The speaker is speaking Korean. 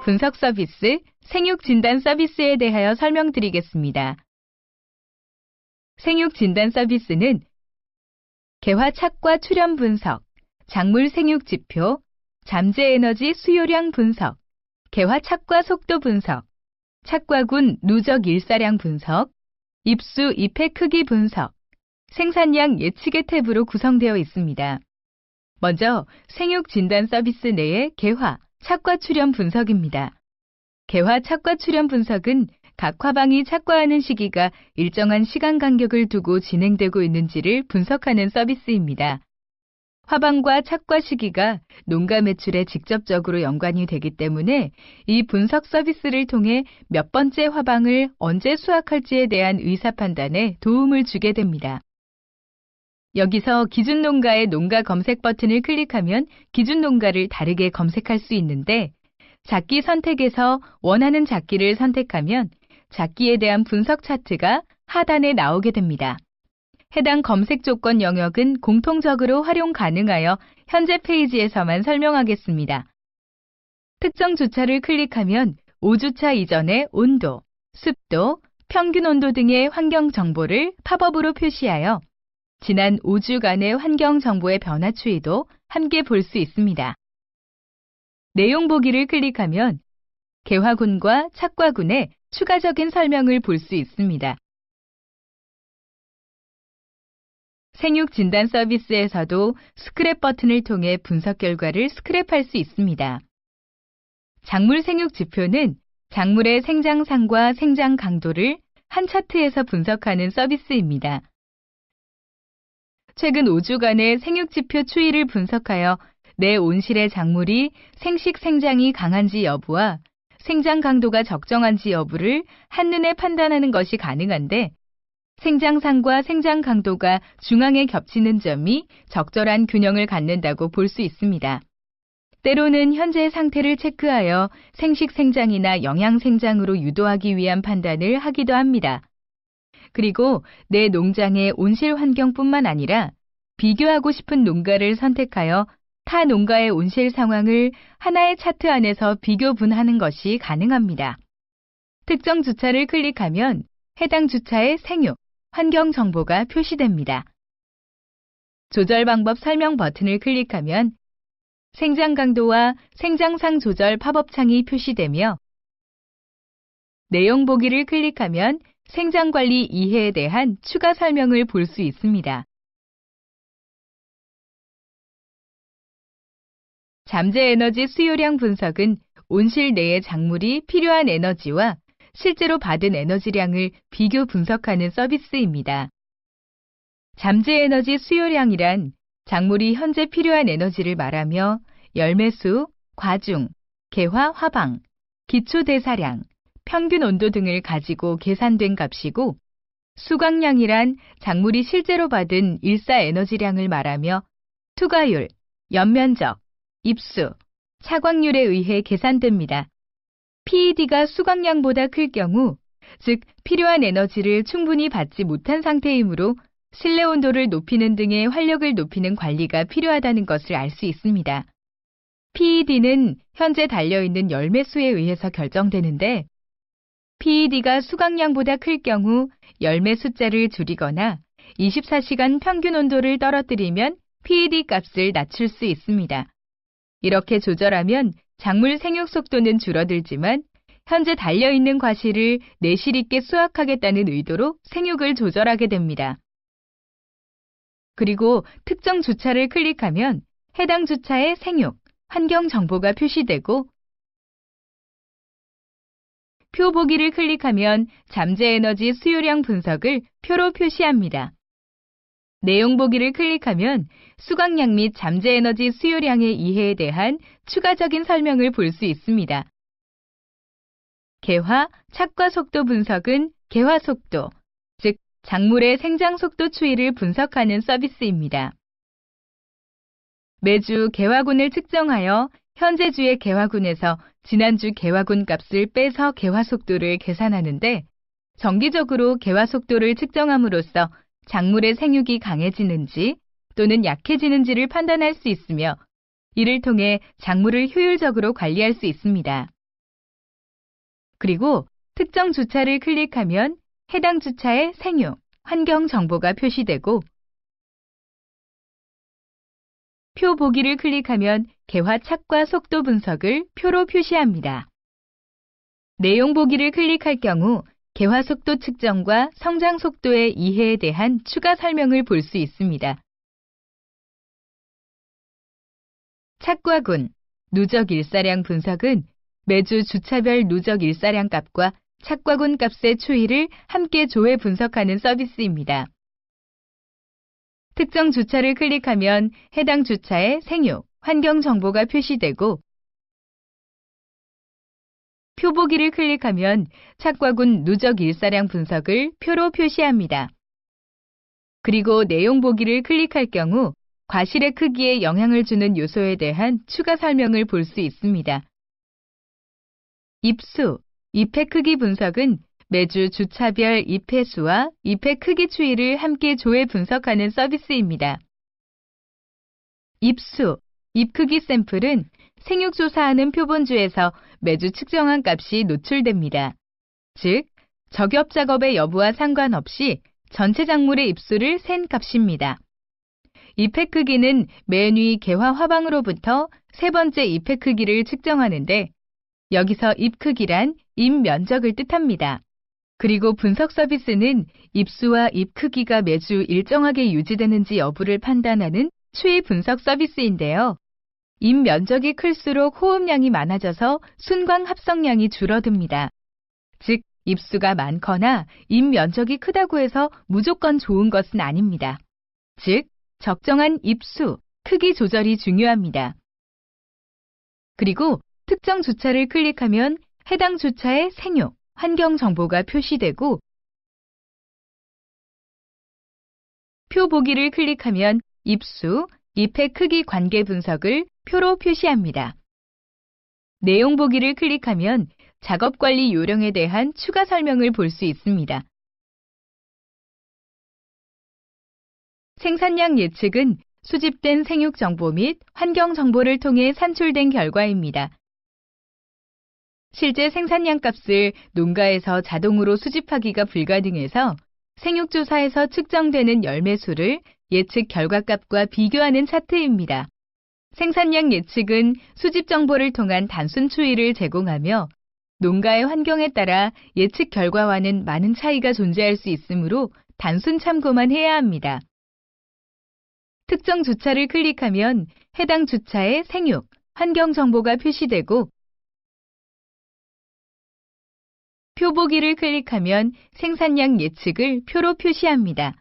분석 서비스, 생육 진단 서비스에 대하여 설명드리겠습니다. 생육 진단 서비스는 개화 착과 출현 분석, 작물 생육 지표, 잠재 에너지 수요량 분석, 개화 착과 속도 분석, 착과군 누적 일사량 분석, 입수 잎의 크기 분석, 생산량 예측의 탭으로 구성되어 있습니다. 먼저 생육 진단 서비스 내의 개화, 착과 출현 분석입니다. 개화 착과 출현 분석은 각 화방이 착과하는 시기가 일정한 시간 간격을 두고 진행되고 있는지를 분석하는 서비스입니다. 화방과 착과 시기가 농가 매출에 직접적으로 연관이 되기 때문에 이 분석 서비스를 통해 몇 번째 화방을 언제 수확할지에 대한 의사 판단에 도움을 주게 됩니다. 여기서 기준 농가의 농가 검색 버튼을 클릭하면 기준 농가를 다르게 검색할 수 있는데 작기 선택에서 원하는 작기를 선택하면 작기에 대한 분석 차트가 하단에 나오게 됩니다. 해당 검색 조건 영역은 공통적으로 활용 가능하여 현재 페이지에서만 설명하겠습니다. 특정 주차를 클릭하면 5주차 이전의 온도, 습도, 평균 온도 등의 환경 정보를 팝업으로 표시하여 지난 5주간의 환경 정보의 변화 추이도 함께 볼 수 있습니다. 내용 보기를 클릭하면 개화군과 착과군의 추가적인 설명을 볼 수 있습니다. 생육 진단 서비스에서도 스크랩 버튼을 통해 분석 결과를 스크랩할 수 있습니다. 작물 생육 지표는 작물의 생장상과 생장 강도를 한 차트에서 분석하는 서비스입니다. 최근 5주간의 생육지표 추이를 분석하여 내 온실의 작물이 생식 생장이 강한지 여부와 생장 강도가 적정한지 여부를 한눈에 판단하는 것이 가능한데 생장상과 생장 강도가 중앙에 겹치는 점이 적절한 균형을 갖는다고 볼 수 있습니다. 때로는 현재 상태를 체크하여 생식 생장이나 영양 생장으로 유도하기 위한 판단을 하기도 합니다. 그리고 내 농장의 온실 환경뿐만 아니라 비교하고 싶은 농가를 선택하여 타 농가의 온실 상황을 하나의 차트 안에서 비교 분하는 것이 가능합니다. 특정 주차를 클릭하면 해당 주차의 생육, 환경 정보가 표시됩니다. 조절 방법 설명 버튼을 클릭하면 생장 강도와 생장상 조절 팝업 창이 표시되며 내용 보기를 클릭하면 생장관리 이해에 대한 추가 설명을 볼 수 있습니다. 잠재 에너지 수요량 분석은 온실 내의 작물이 필요한 에너지와 실제로 받은 에너지량을 비교 분석하는 서비스입니다. 잠재 에너지 수요량이란 작물이 현재 필요한 에너지를 말하며 열매수, 과중, 개화 화방, 기초 대사량, 평균 온도 등을 가지고 계산된 값이고 수확량이란 작물이 실제로 받은 일사 에너지량을 말하며 투과율, 연면적, 입수, 차광률에 의해 계산됩니다. PED가 수확량보다 클 경우, 즉 필요한 에너지를 충분히 받지 못한 상태이므로 실내 온도를 높이는 등의 활력을 높이는 관리가 필요하다는 것을 알 수 있습니다. PED는 현재 달려있는 열매수에 의해서 결정되는데 PED가 수확량보다 클 경우 열매 숫자를 줄이거나 24시간 평균 온도를 떨어뜨리면 PED 값을 낮출 수 있습니다. 이렇게 조절하면 작물 생육 속도는 줄어들지만 현재 달려있는 과실을 내실 있게 수확하겠다는 의도로 생육을 조절하게 됩니다. 그리고 특정 주차를 클릭하면 해당 주차의 생육, 환경 정보가 표시되고 표 보기를 클릭하면 잠재 에너지 수요량 분석을 표로 표시합니다. 내용 보기를 클릭하면 수확량 및 잠재 에너지 수요량의 이해에 대한 추가적인 설명을 볼 수 있습니다. 개화, 착과 속도 분석은 개화 속도, 즉 작물의 생장 속도 추이를 분석하는 서비스입니다. 매주 개화군을 측정하여 현재 주의 개화군에서 지난주 개화군 값을 빼서 개화 속도를 계산하는데 정기적으로 개화 속도를 측정함으로써 작물의 생육이 강해지는지 또는 약해지는지를 판단할 수 있으며 이를 통해 작물을 효율적으로 관리할 수 있습니다. 그리고 특정 주차를 클릭하면 해당 주차의 생유, 환경 정보가 표시되고 표 보기를 클릭하면 개화 착과 속도 분석을 표로 표시합니다. 내용 보기를 클릭할 경우 개화 속도 측정과 성장 속도의 이해에 대한 추가 설명을 볼 수 있습니다. 착과군, 누적 일사량 분석은 매주 주차별 누적 일사량 값과 착과군 값의 추이를 함께 조회 분석하는 서비스입니다. 특정 주차를 클릭하면 해당 주차의 생유, 환경 정보가 표시되고 표 보기를 클릭하면 착과군 누적 일사량 분석을 표로 표시합니다. 그리고 내용 보기를 클릭할 경우 과실의 크기에 영향을 주는 요소에 대한 추가 설명을 볼 수 있습니다. 입수, 입회 크기 분석은 매주 주차별 입회 수와 입회 크기 추이를 함께 조회 분석하는 서비스입니다. 입수, 입크기 샘플은 생육조사하는 표본주에서 매주 측정한 값이 노출됩니다. 즉, 적엽 작업의 여부와 상관없이 전체 작물의 입수를 센 값입니다. 입회 크기는 맨 위 개화 화방으로부터 세 번째 입회 크기를 측정하는데 여기서 입 크기란 입 면적을 뜻합니다. 그리고 분석 서비스는 입수와 입 크기가 매주 일정하게 유지되는지 여부를 판단하는 추이 분석 서비스인데요. 입 면적이 클수록 호흡량이 많아져서 순광 합성량이 줄어듭니다. 즉, 입수가 많거나 입 면적이 크다고 해서 무조건 좋은 것은 아닙니다. 즉, 적정한 입수, 크기 조절이 중요합니다. 그리고 특정 주차를 클릭하면 해당 주차의 생유, 환경 정보가 표시되고 표 보기를 클릭하면 입수, 입회 크기 관계 분석을 표로 표시합니다. 내용 보기를 클릭하면 작업 관리 요령에 대한 추가 설명을 볼 수 있습니다. 생산량 예측은 수집된 생육 정보 및 환경 정보를 통해 산출된 결과입니다. 실제 생산량 값을 농가에서 자동으로 수집하기가 불가능해서 생육조사에서 측정되는 열매 수를 예측 결과값과 비교하는 차트입니다. 생산량 예측은 수집 정보를 통한 단순 추이를 제공하며 농가의 환경에 따라 예측 결과와는 많은 차이가 존재할 수 있으므로 단순 참고만 해야 합니다. 특정 주차를 클릭하면 해당 주차의 생육, 환경 정보가 표시되고 표 보기를 클릭하면 생산량 예측을 표로 표시합니다.